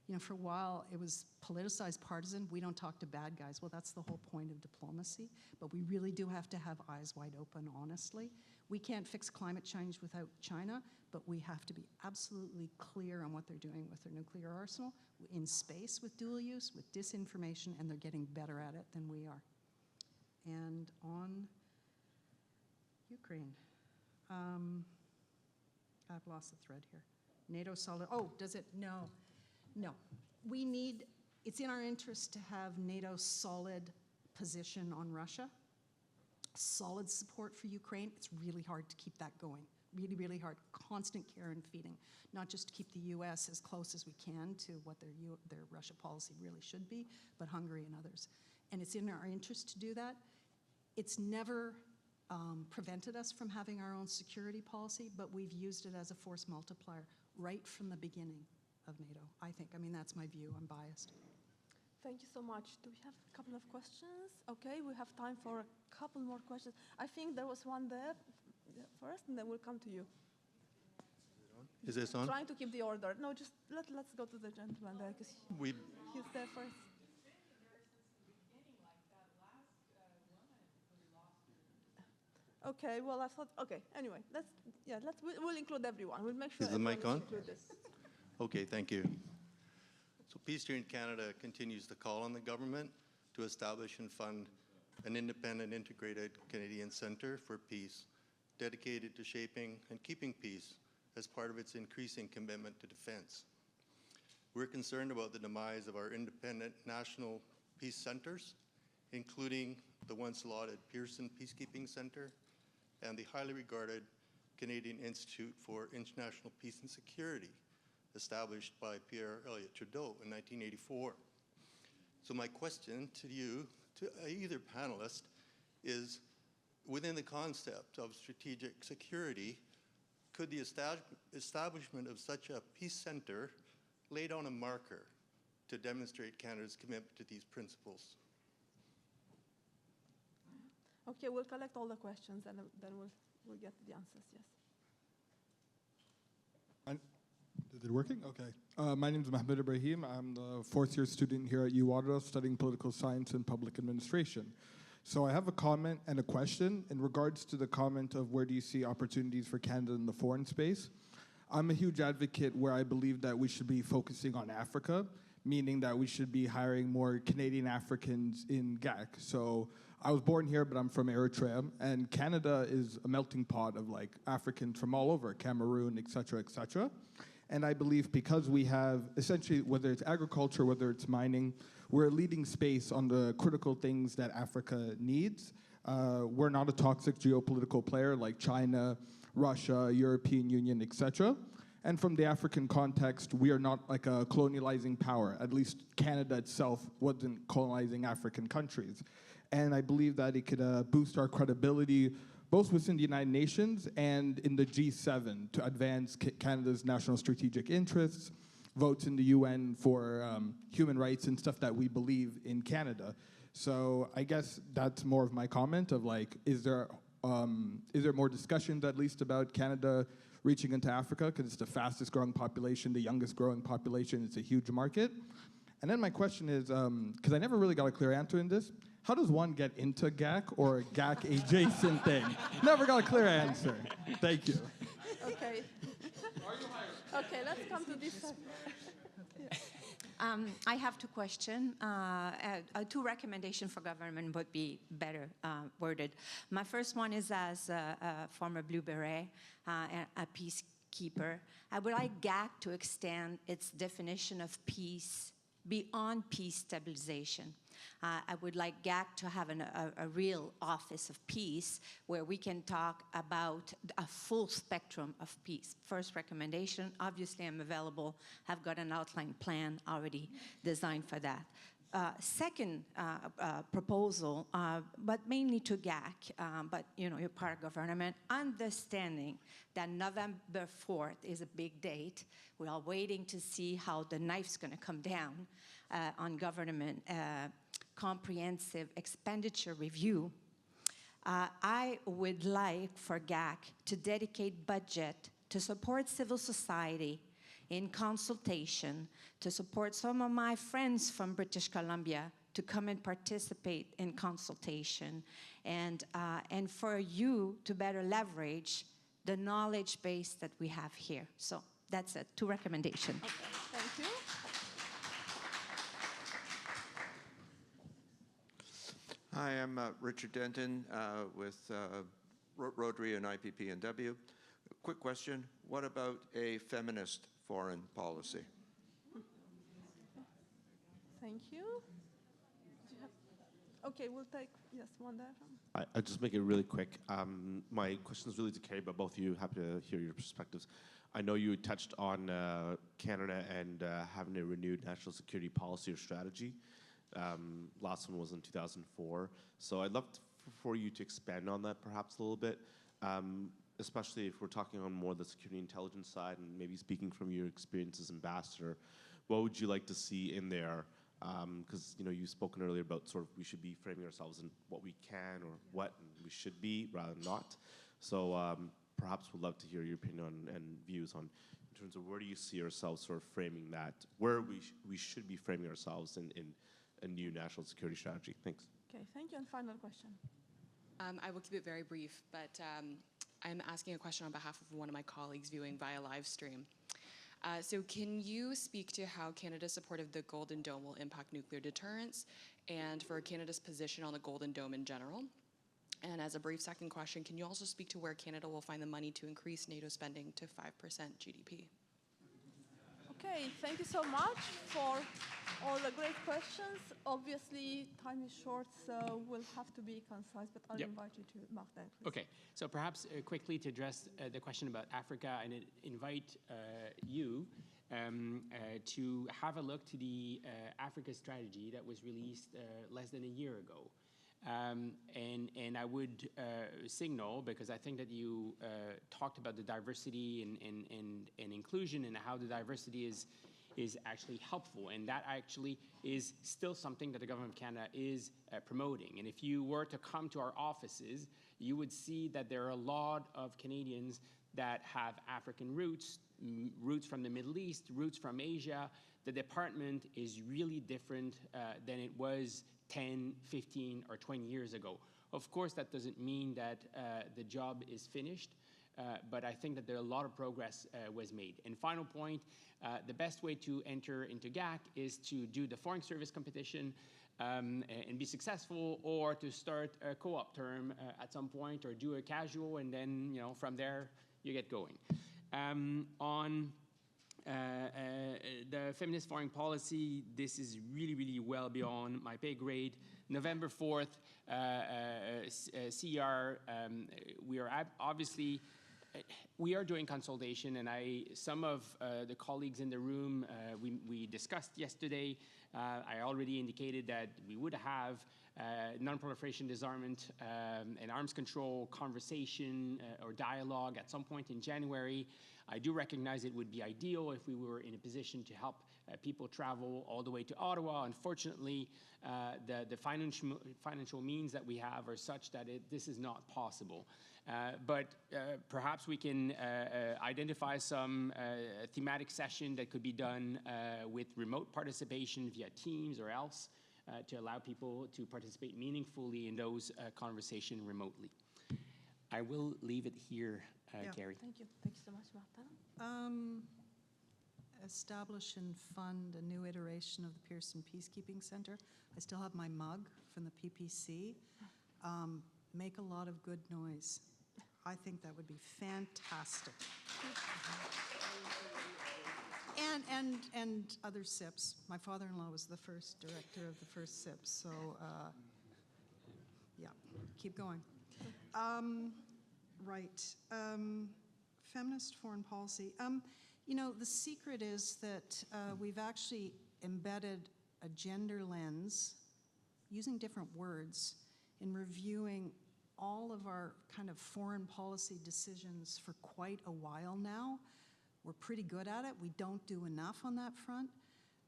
You know, for a while, it was politicized, partisan. We don't talk to bad guys. Well, that's the whole point of diplomacy. But we really do have to have eyes wide open, honestly. We can't fix climate change without China, but we have to be absolutely clear on what they're doing with their nuclear arsenal, in space with dual use, with disinformation, and they're getting better at it than we are. And on Ukraine, I've lost the thread here. NATO solid, oh, does it? No. No, we need, it's in our interest to have NATO's solid position on Russia, solid support for Ukraine. It's really hard to keep that going, really, really hard. Constant care and feeding, not just to keep the US as close as we can to what their Russia policy really should be, but Hungary and others. And it's in our interest to do that. It's never prevented us from having our own security policy, but we've used it as a force multiplier right from the beginning of NATO, I think. I mean, that's my view. I'm biased. Thank you so much. Do we have a couple of questions? Okay, we have time for a couple more questions. I think there was one there first, and then we'll come to you. Is this on? Trying to keep the order. No, just let's go to the gentleman there, because he's there first. Okay, well, I thought, okay, anyway, we'll include everyone. We'll make sure. Is the mic on? This. Okay, thank you. So Peace Steering Canada continues to call on the government to establish and fund an independent, integrated Canadian Centre for Peace dedicated to shaping and keeping peace as part of its increasing commitment to defense. We're concerned about the demise of our independent national peace centres, including the once lauded Pearson Peacekeeping Centre and the highly regarded Canadian Institute for International Peace and Security, established by Pierre Elliott Trudeau in 1984. So my question to you, to either panelist, is within the concept of strategic security, could the establishment of such a peace centre lay down a marker to demonstrate Canada's commitment to these principles? Okay, we'll collect all the questions and then we'll get the answers, yes. Is it working? Okay. My name is Mahmoud Ibrahim. I'm the fourth-year student here at UWaterloo studying political science and public administration. So I have a comment and a question in regards to the comment of where do you see opportunities for Canada in the foreign space. I'm a huge advocate where I believe that we should be focusing on Africa, meaning that we should be hiring more Canadian Africans in GAC. So I was born here, but I'm from Eritrea, and Canada is a melting pot of like Africans from all over, Cameroon, et cetera, et cetera. And I believe because we have essentially, whether it's agriculture, whether it's mining, we're a leading space on the critical things that Africa needs. We're not a toxic geopolitical player like China, Russia, European Union, etc. And from the African context, we are not like a colonializing power. At least Canada itself wasn't colonizing African countries. And I believe that it could boost our credibility both within the United Nations and in the G7 to advance Canada's national strategic interests, votes in the UN for human rights and stuff that we believe in Canada. So I guess that's more of my comment of like, is there more discussions at least about Canada reaching into Africa, because it's the fastest growing population, the youngest growing population, it's a huge market. And then my question is, because I never really got a clear answer in this, how does one get into GAC or a GAC adjacent thing? Never got a clear answer. Thank you. Okay. Okay, let's come to this side. I have two questions. Two recommendations for government would be better worded. My first one is as a former Blue Beret, a peacekeeper. I would like GAC to extend its definition of peace beyond peace stabilization. I would like GAC to have a real office of peace where we can talk about a full spectrum of peace. First recommendation, obviously I'm available. I've got an outline plan already designed for that. Second proposal, but mainly to GAC, but you know, you're part of government, understanding that November 4th is a big date. We're all waiting to see how the knife's gonna come down on government comprehensive expenditure review. I would like for GAC to dedicate budget to support civil society in consultation, to support some of my friends from British Columbia to come and participate in consultation, and for you to better leverage the knowledge base that we have here. So that's it, two recommendations. Okay, thank you. Hi, I'm Richard Denton with Rotary and IPP&W. Quick question, what about a feminist foreign policy? Thank you. Do you have, okay, we'll take, yes, one there. I'll just make it really quick. My question is really to Kerry, but both of you, happy to hear your perspectives. I know you touched on Canada and having a renewed national security policy or strategy. Last one was in 2004. So I'd love for you to expand on that perhaps a little bit, especially if we're talking on more the security intelligence side and maybe speaking from your experience as ambassador. What would you like to see in there? Because you know, you've spoken earlier about sort of we should be framing ourselves in what we can or what we should be rather than not. So perhaps we'd love to hear your opinion and views on in terms of where do you see ourselves sort of framing that, where we should be framing ourselves in a new national security strategy. Thanks. Okay, thank you. And final question. I will keep it very brief, but I'm asking a question on behalf of one of my colleagues viewing via live stream. So can you speak to how Canada's support of the Golden Dome will impact nuclear deterrence and for Canada's position on the Golden Dome in general? And as a brief second question, can you also speak to where Canada will find the money to increase NATO spending to 5% GDP? Okay, thank you so much for all the great questions. Obviously, time is short, so we'll have to be concise, but I'll invite you to Martin, please. Okay, so perhaps quickly to address the question about Africa, and invite you to have a look to the Africa strategy that was released less than a year ago. And I would signal, because I think that you talked about the diversity and inclusion and how the diversity is actually helpful, and that actually is still something that the government of Canada is promoting. And if you were to come to our offices, you would see that there are a lot of Canadians that have African roots, roots from the Middle East, roots from Asia. The department is really different than it was 10, 15, or 20 years ago. Of course, that doesn't mean that the job is finished, but I think that there are a lot of progress was made. And final point, the best way to enter into GAC is to do the foreign service competition and be successful, or to start a co-op term at some point, or do a casual, and then, you know, from there you get going. On the feminist foreign policy, this is really, really well beyond my pay grade. November 4th, CR, we are obviously We are doing consultation, and some of the colleagues in the room, we discussed yesterday. I already indicated that we would have non-proliferation, disarmament, and arms control conversation or dialogue at some point in January. I do recognize it would be ideal if we were in a position to help people travel all the way to Ottawa. Unfortunately, the financial means that we have are such that this is not possible. But perhaps we can identify some thematic session that could be done with remote participation via Teams or else to allow people to participate meaningfully in those conversations remotely. I will leave it here, Kerry. Thank you. Thank you so much, Marta. Establish and fund a new iteration of the Pearson Peacekeeping Center. I still have my mug from the PPC. Make a lot of good noise. I think that would be fantastic. And other CIPS. My father-in-law was the first director of the first CIPS, so yeah, keep going. Feminist foreign policy. You know, the secret is that we've actually embedded a gender lens, using different words, in reviewing all of our kind of foreign policy decisions for quite a while now. We're pretty good at it. We don't do enough on that front.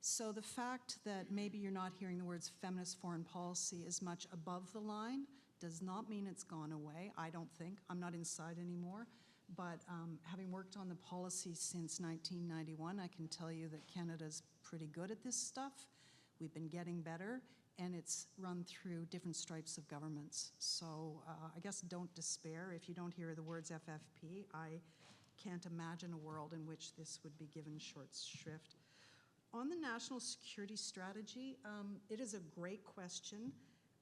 So the fact that maybe you're not hearing the words feminist foreign policy as much above the line does not mean it's gone away, I don't think. I'm not inside anymore. But having worked on the policy since 1991, I can tell you that Canada's pretty good at this stuff. We've been getting better, and it's run through different stripes of governments. So I guess don't despair if you don't hear the words FFP. I can't imagine a world in which this would be given short shrift. On the national security strategy, it is a great question.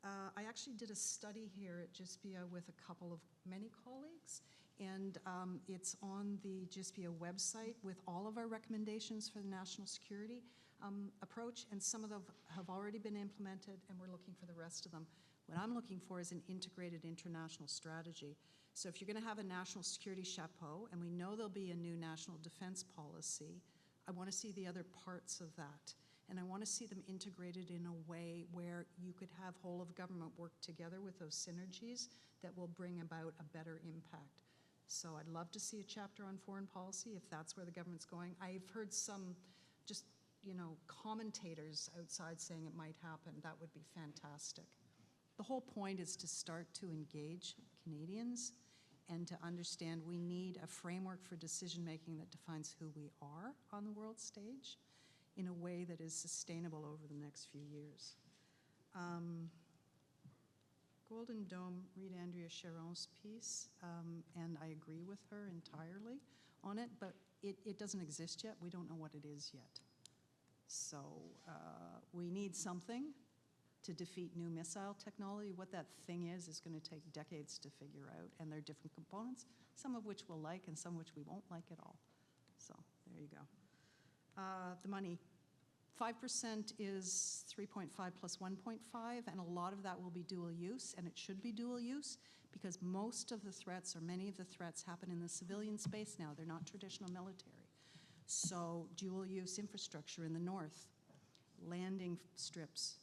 I actually did a study here at GISPIA with a couple of many colleagues, and it's on the GISPIA website with all of our recommendations for the national security approach, and some of them have already been implemented, and we're looking for the rest of them. What I'm looking for is an integrated international strategy. So if you're going to have a national security chapeau, and we know there'll be a new national defense policy, I want to see the other parts of that. And I want to see them integrated in a way where you could have whole of government work together with those synergies that will bring about a better impact. So I'd love to see a chapter on foreign policy if that's where the government's going. I've heard some just, commentators outside saying it might happen. That would be fantastic. The whole point is to start to engage Canadians and to understand we need a framework for decision-making that defines who we are on the world stage in a way that is sustainable over the next few years. Golden Dome, read Andrea Sharon's piece, and I agree with her entirely on it, but it doesn't exist yet. We don't know what it is yet. So we need something to defeat new missile technology. What that thing is going to take decades to figure out, and there are different components, some of which we'll like and some of which we won't like at all. So there you go. The money. 5% is 3.5 plus 1.5, and a lot of that will be dual use, and it should be dual use because most of the threats, or many of the threats, happen in the civilian space now. They're not traditional military. So dual use infrastructure in the north, landing strips,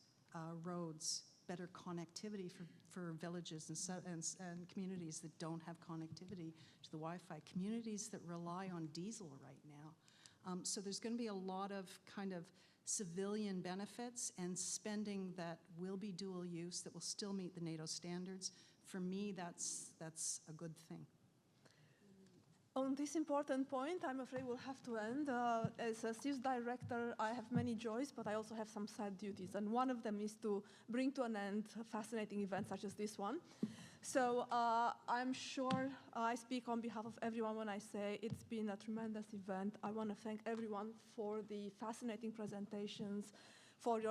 roads, better connectivity for villages and communities that don't have connectivity to the Wi-Fi, communities that rely on diesel right now. So there's going to be a lot of kind of civilian benefits and spending that will be dual use, that will still meet the NATO standards. For me, that's a good thing. On this important point, I'm afraid we'll have to end. As a CIPS director, I have many joys, but I also have some sad duties. And one of them is to bring to an end fascinating events such as this one. So I'm sure I speak on behalf of everyone when I say it's been a tremendous event. I want to thank everyone for the fascinating presentations, for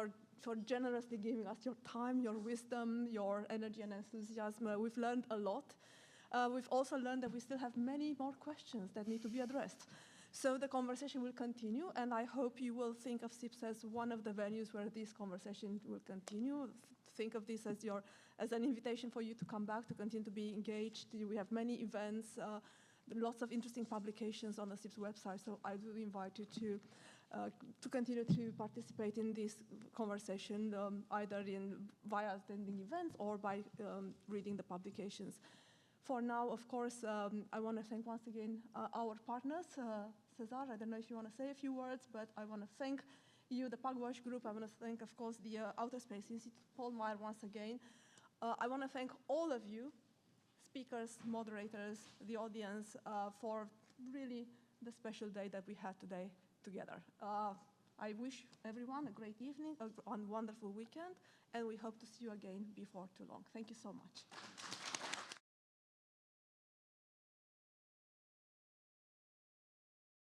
generously giving us your time, your wisdom, your energy and enthusiasm. We've learned a lot. We've also learned that we still have many more questions that need to be addressed. So the conversation will continue, and I hope you will think of CIPS as one of the venues where this conversation will continue. Think of this as an invitation for you to come back, to continue to be engaged. We have many events lots of interesting publications on the CIPS website, so I do invite you to continue to participate in this conversation, either via attending events or by reading the publications. For now, of course, I want to thank once again our partners. Cesar, I don't know if you want to say a few words, but I want to thank you, the Pugwash Group. I want to thank, of course, the Outer Space Institute, Paul Meyer, once again. I want to thank all of you, speakers, moderators, the audience, for really the special day that we had today together. I wish everyone a great evening, a wonderful weekend, and we hope to see you again before too long. Thank you so much.